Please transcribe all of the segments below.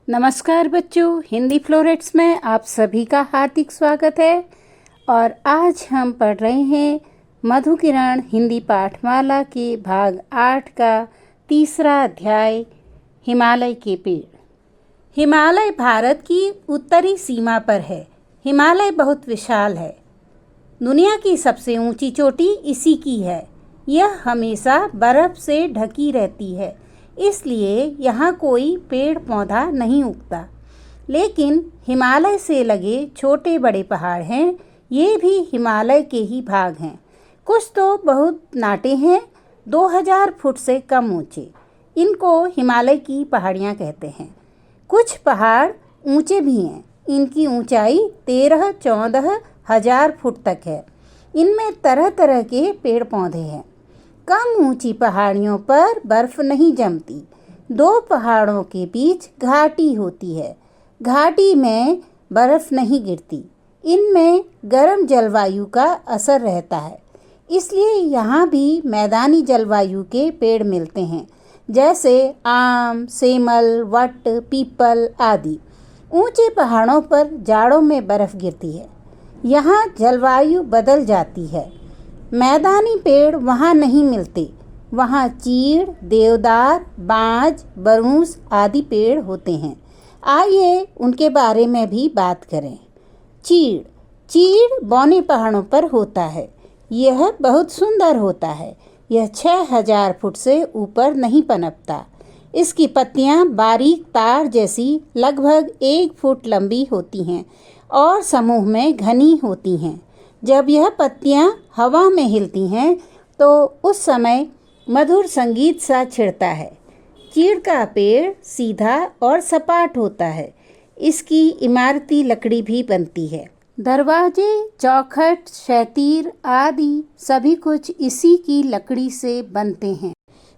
नमस्कार बच्चों, हिंदी फ्लोरेट्स में आप सभी का हार्दिक स्वागत है। और आज हम पढ़ रहे हैं मधु किरण हिंदी पाठमाला के भाग 8 का तीसरा अध्याय, हिमालय के पेड़। हिमालय भारत की उत्तरी सीमा पर है। हिमालय बहुत विशाल है। दुनिया की सबसे ऊंची चोटी इसी की है। यह हमेशा बर्फ से ढकी रहती है, इसलिए यहाँ कोई पेड़ पौधा नहीं उगता। लेकिन हिमालय से लगे छोटे बड़े पहाड़ हैं, ये भी हिमालय के ही भाग हैं। कुछ तो बहुत नाटे हैं, 2000 फुट से कम ऊंचे। इनको हिमालय की पहाड़ियाँ कहते हैं। कुछ पहाड़ ऊंचे भी हैं। इनकी ऊंचाई 13-14 हजार फुट तक है। इनमें तरह तरह के पेड़ पौधे हैं। कम ऊंची पहाड़ियों पर बर्फ नहीं जमती। 2 पहाड़ों के बीच घाटी होती है। घाटी में बर्फ नहीं गिरती। इनमें गर्म जलवायु का असर रहता है, इसलिए यहाँ भी मैदानी जलवायु के पेड़ मिलते हैं, जैसे आम, सेमल, वट, पीपल आदि। ऊंचे पहाड़ों पर जाड़ों में बर्फ गिरती है। यहाँ जलवायु बदल जाती है। मैदानी पेड़ वहाँ नहीं मिलते। वहाँ चीड़, देवदार, बांज, बरूस आदि पेड़ होते हैं। आइए उनके बारे में भी बात करें। चीड़ बौने पहाड़ों पर होता है। यह बहुत सुंदर होता है। यह 6000 फुट से ऊपर नहीं पनपता। इसकी पत्तियाँ बारीक तार जैसी लगभग 1 फुट लंबी होती हैं और समूह में घनी होती हैं। जब यह पत्तियां हवा में हिलती हैं तो उस समय मधुर संगीत सा छिड़ता है। चीड़ का पेड़ सीधा और सपाट होता है। इसकी इमारती लकड़ी भी बनती है। दरवाजे, चौखट, शैतीर आदि सभी कुछ इसी की लकड़ी से बनते हैं।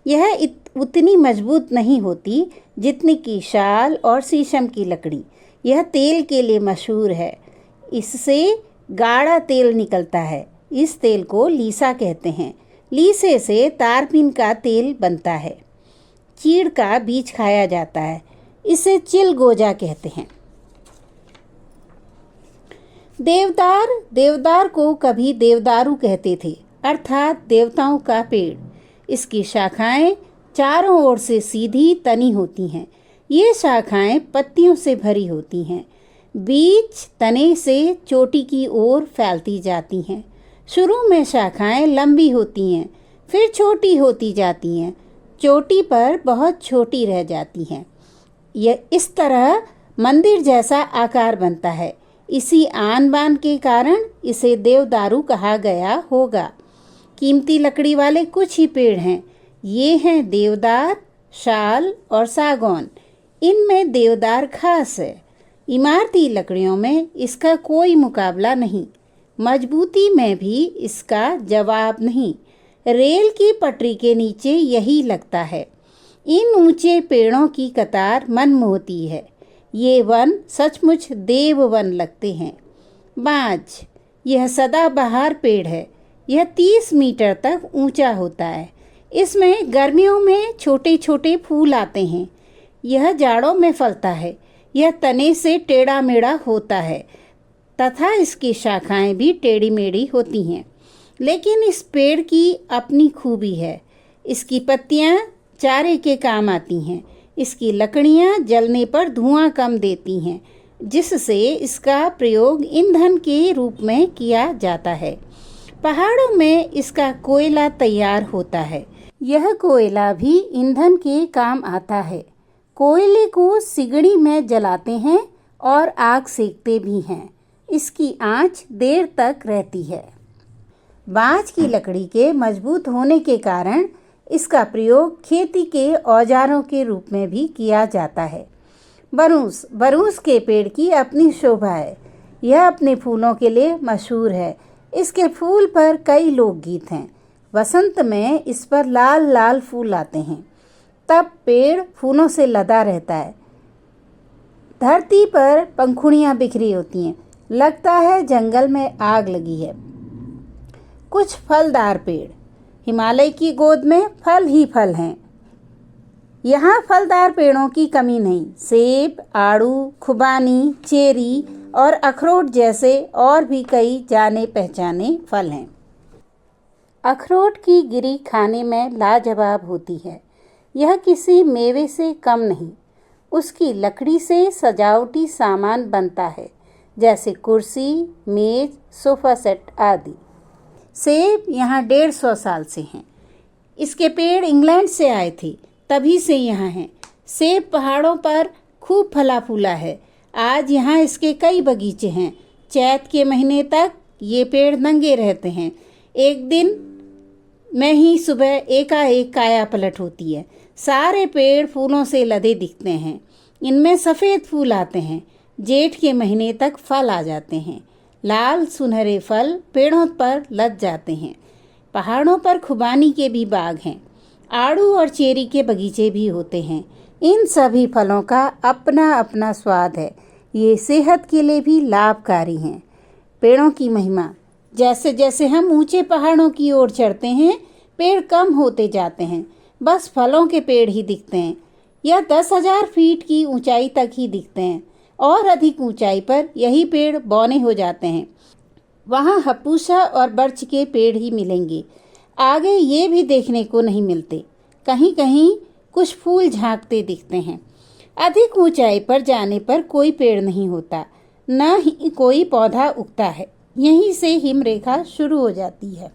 यह उतनी मजबूत नहीं होती जितनी कि शाल और शीशम की लकड़ी। यह तेल के लिए मशहूर है। इससे गाढ़ा तेल निकलता है। इस तेल को लीसा कहते हैं। लीसे से तारपीन का तेल बनता है। चीड़ का बीज खाया जाता है। इसे चिलगोजा कहते हैं। देवदार को कभी देवदारू कहते थे, अर्थात देवताओं का पेड़। इसकी शाखाएं चारों ओर से सीधी तनी होती हैं। ये शाखाएं पत्तियों से भरी होती हैं। बीज तने से चोटी की ओर फैलती जाती हैं। शुरू में शाखाएं लंबी होती हैं, फिर छोटी होती जाती हैं, चोटी पर बहुत छोटी रह जाती हैं। यह इस तरह मंदिर जैसा आकार बनता है। इसी आन बान के कारण इसे देवदारू कहा गया होगा। कीमती लकड़ी वाले कुछ ही पेड़ हैं। ये हैं देवदार, शाल और सागौन। इनमें देवदार खास है। इमारती लकड़ियों में इसका कोई मुकाबला नहीं। मजबूती में भी इसका जवाब नहीं। रेल की पटरी के नीचे यही लगता है। इन ऊंचे पेड़ों की कतार मनमोहती है। ये वन सचमुच देववन लगते हैं। बांज, यह सदाबहार पेड़ है। यह 30 मीटर तक ऊंचा होता है। इसमें गर्मियों में छोटे छोटे फूल आते हैं। यह जाड़ों में फलता है। यह तने से टेढ़ा मेढ़ा होता है तथा इसकी शाखाएं भी टेढ़ी मेढ़ी होती हैं। लेकिन इस पेड़ की अपनी खूबी है। इसकी पत्तियां चारे के काम आती हैं। इसकी लकड़ियां जलने पर धुआं कम देती हैं, जिससे इसका प्रयोग ईंधन के रूप में किया जाता है। पहाड़ों में इसका कोयला तैयार होता है। यह कोयला भी ईंधन के काम आता है। कोयले को सिगड़ी में जलाते हैं और आग सेकते भी हैं। इसकी आंच देर तक रहती है। बांज की लकड़ी के मजबूत होने के कारण इसका प्रयोग खेती के औजारों के रूप में भी किया जाता है। बरूस के पेड़ की अपनी शोभा है। यह अपने फूलों के लिए मशहूर है। इसके फूल पर कई लोकगीत हैं। वसंत में इस पर लाल लाल फूल आते हैं। तब पेड़ फूलों से लदा रहता है। धरती पर पंखुड़ियाँ बिखरी होती हैं। लगता है जंगल में आग लगी है। कुछ फलदार पेड़। हिमालय की गोद में फल ही फल हैं। यहाँ फलदार पेड़ों की कमी नहीं। सेब, आड़ू, खुबानी, चेरी और अखरोट जैसे और भी कई जाने पहचाने फल हैं। अखरोट की गिरी खाने में लाजवाब होती है। यह किसी मेवे से कम नहीं। उसकी लकड़ी से सजावटी सामान बनता है, जैसे कुर्सी, मेज, सोफा सेट आदि। सेब यहाँ 150 साल से हैं। इसके पेड़ इंग्लैंड से आए थे, तभी से यहाँ हैं। सेब पहाड़ों पर खूब फला फूला है। आज यहाँ इसके कई बगीचे हैं। चैत के महीने तक ये पेड़ नंगे रहते हैं। एक दिन में ही सुबह एकाएक काया पलट होती है। सारे पेड़ फूलों से लदे दिखते हैं। इनमें सफ़ेद फूल आते हैं। जेठ के महीने तक फल आ जाते हैं। लाल सुनहरे फल पेड़ों पर लद जाते हैं। पहाड़ों पर खुबानी के भी बाग हैं। आड़ू और चेरी के बगीचे भी होते हैं। इन सभी फलों का अपना अपना स्वाद है। ये सेहत के लिए भी लाभकारी हैं। पेड़ों की महिमा। जैसे जैसे हम ऊंचे पहाड़ों की ओर चढ़ते हैं, पेड़ कम होते जाते हैं। बस फलों के पेड़ ही दिखते हैं। यह 10,000 फीट की ऊंचाई तक ही दिखते हैं और अधिक ऊंचाई पर यही पेड़ बौने हो जाते हैं। वहाँ हपूसा और बर्च के पेड़ ही मिलेंगे। आगे ये भी देखने को नहीं मिलते। कहीं कहीं कुछ फूल झांकते दिखते हैं। अधिक ऊंचाई पर जाने पर कोई पेड़ नहीं होता, न ही कोई पौधा उगता है। यहीं से हिमरेखा शुरू हो जाती है।